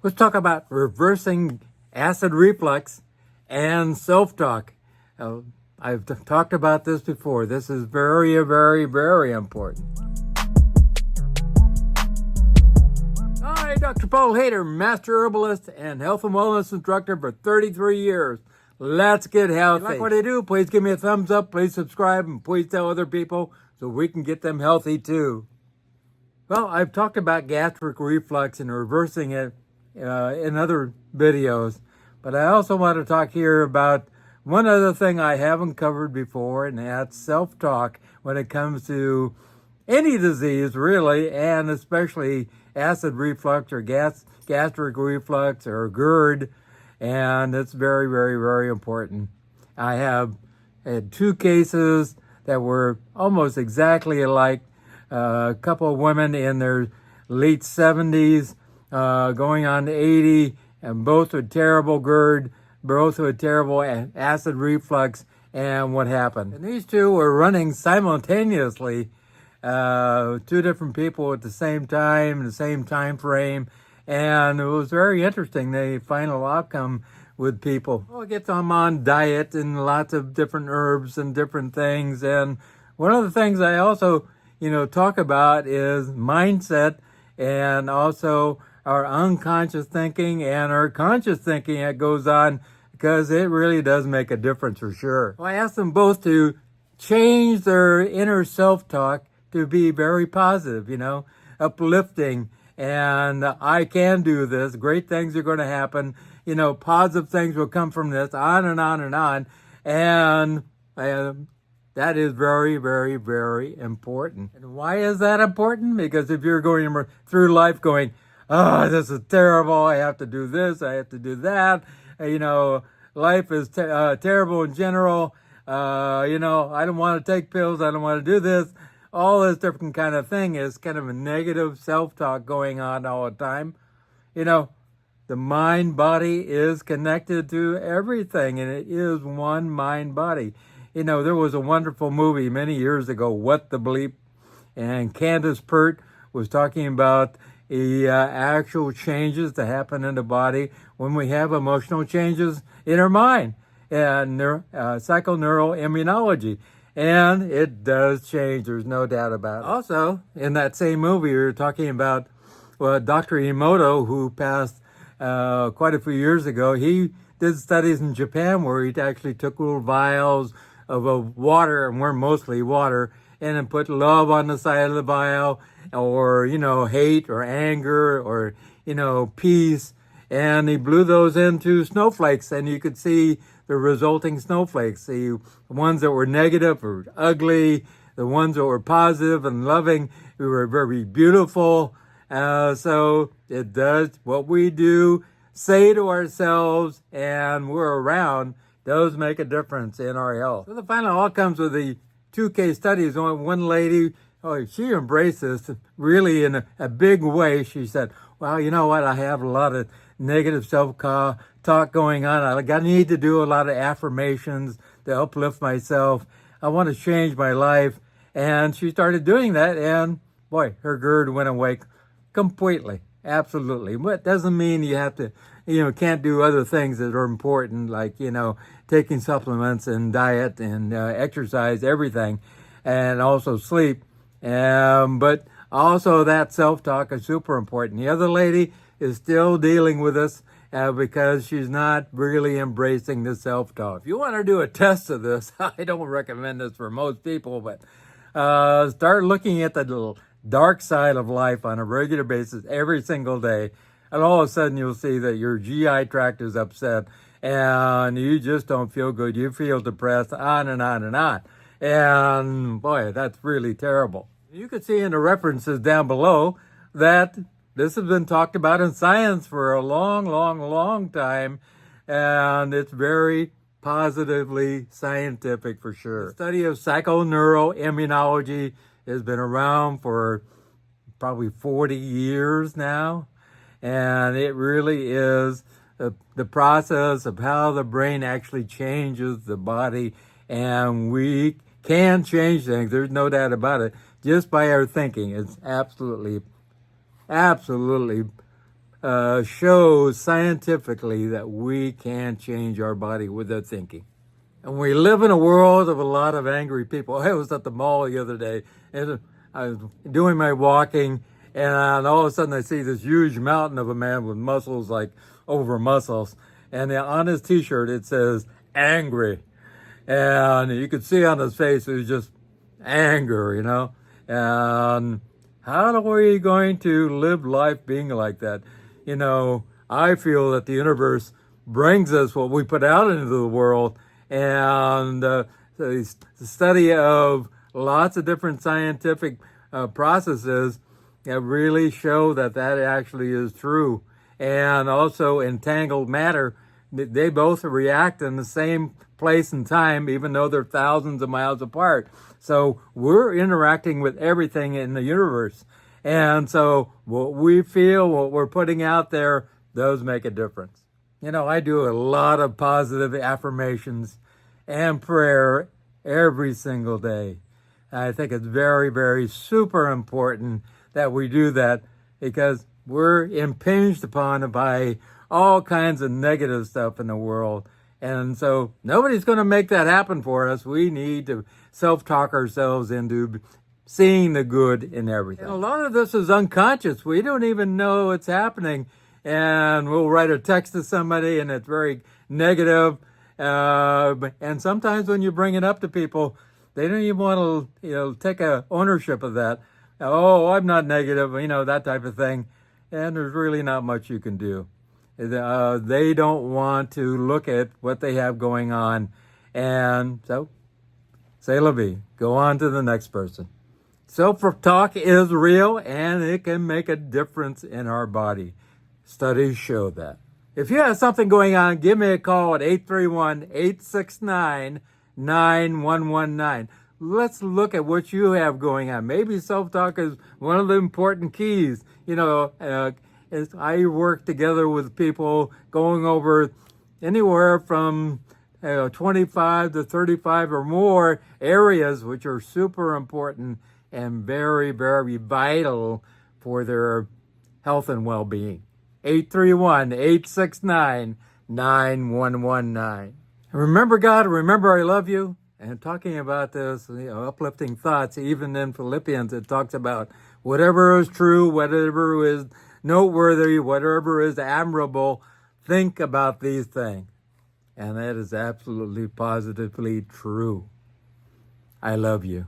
Let's talk about reversing acid reflux and self-talk. I've talked about this before. This is very, very, very important. Hi, Dr. Paul Haider, Master Herbalist and Health and Wellness Instructor for 33 years. Let's get healthy. If you like what I do, please give me a thumbs up, please subscribe, and please tell other people so we can get them healthy too. Well, I've talked about gastric reflux and reversing it in other videos, but I also want to talk here about one other thing I haven't covered before, and that's self-talk when it comes to any disease, really, and especially acid reflux or gastric reflux or GERD, and it's very, very, very important. I had two cases that were almost exactly alike. A couple of women in their late 70s, going on 80, and both with terrible GERD, both with terrible acid reflux, and what happened. And these two were running simultaneously, two different people at the same time, the same time frame, and it was very interesting, the final outcome with people. Well, it gets them on diet and lots of different herbs and different things, and one of the things I also talk about is mindset, and also our unconscious thinking and our conscious thinking that goes on, because it really does make a difference for sure. Well, I asked them both to change their inner self-talk to be very positive, uplifting, and I can do this, great things are going to happen, positive things will come from this, on and on and on, and that is very, very, very important. And why is that important? Because if you're going through life going, oh, this is terrible, I have to do this, I have to do that, life is terrible in general, I don't want to take pills, I don't want to do this, all this different kind of thing is kind of a negative self-talk going on all the time. The mind-body is connected to everything, and it is one mind-body. There was a wonderful movie many years ago, What the Bleep, and Candace Pert was talking about the actual changes that happen in the body when we have emotional changes in our mind, and psychoneural immunology. And it does change, there's no doubt about it. Also, in that same movie, we were talking about Dr. Emoto, who passed quite a few years ago. He did studies in Japan where he actually took little vials of water, and we're mostly water, and then put love on the side of the vial, or, hate or anger or, peace. And he blew those into snowflakes, and you could see the resulting snowflakes. The ones that were negative or ugly, the ones that were positive and loving, we were very beautiful. So it does what we do, say to ourselves, and we're around, does make a difference in our health. So the final outcomes of the two case studies, one lady, she embraced this really in a big way. She said, well, you know what, I have a lot of negative self-talk going on. I need to do a lot of affirmations to uplift myself. I want to change my life. And she started doing that, and boy, her GERD went away completely, absolutely. But it doesn't mean you have to, can't do other things that are important, like, taking supplements and diet and exercise, everything, and also sleep. But also that self-talk is super important. The other lady is still dealing with this because she's not really embracing the self-talk. If you want to do a test of this, I don't recommend this for most people, but start looking at the little dark side of life on a regular basis every single day, and all of a sudden you'll see that your GI tract is upset and you just don't feel good. You feel depressed, on and on and on. And boy, that's really terrible. You can see in the references down below that this has been talked about in science for a long, long, long time, and it's very positively scientific for sure. The study of psychoneural immunology has been around for probably 40 years now, and it really is the process of how the brain actually changes the body, and we can change things, there's no doubt about it, just by our thinking. It's absolutely shows scientifically that we can change our body with our thinking. And we live in a world of a lot of angry people. I was at the mall the other day, and I was doing my walking, and all of a sudden I see this huge mountain of a man with muscles like over muscles. And on his t-shirt it says, angry. And you could see on his face it was just anger, you know. And how are we going to live life being like that? You know, I feel that the universe brings us what we put out into the world, and the study of lots of different scientific processes that really show that that actually is true. And also entangled matter, they both react in the same place and time, even though they're thousands of miles apart. So we're interacting with everything in the universe. And so what we feel, what we're putting out there, those make a difference. You know, I do a lot of positive affirmations and prayer every single day. I think it's very, very super important that we do that, because we're impinged upon by all kinds of negative stuff in the world. And so nobody's going to make that happen for us. We need to self-talk ourselves into seeing the good in everything. And a lot of this is unconscious. We don't even know it's happening. And we'll write a text to somebody and it's very negative. And sometimes when you bring it up to people, they don't even want to, take a ownership of that. Oh, I'm not negative, that type of thing. And there's really not much you can do. They don't want to look at what they have going on. And so, c'est la vie. Go on to the next person. Self-talk is real, and it can make a difference in our body. Studies show that. If you have something going on, give me a call at 831-869-9119. Let's look at what you have going on. Maybe self-talk is one of the important keys. I work together with people going over anywhere from 25 to 35 or more areas, which are super important and very, very vital for their health and well-being. 831-869-9119. Remember God, remember I love you. And talking about this, uplifting thoughts, even in Philippians, it talks about whatever is true, whatever is noteworthy, whatever is admirable, think about these things. And that is absolutely, positively true. I love you.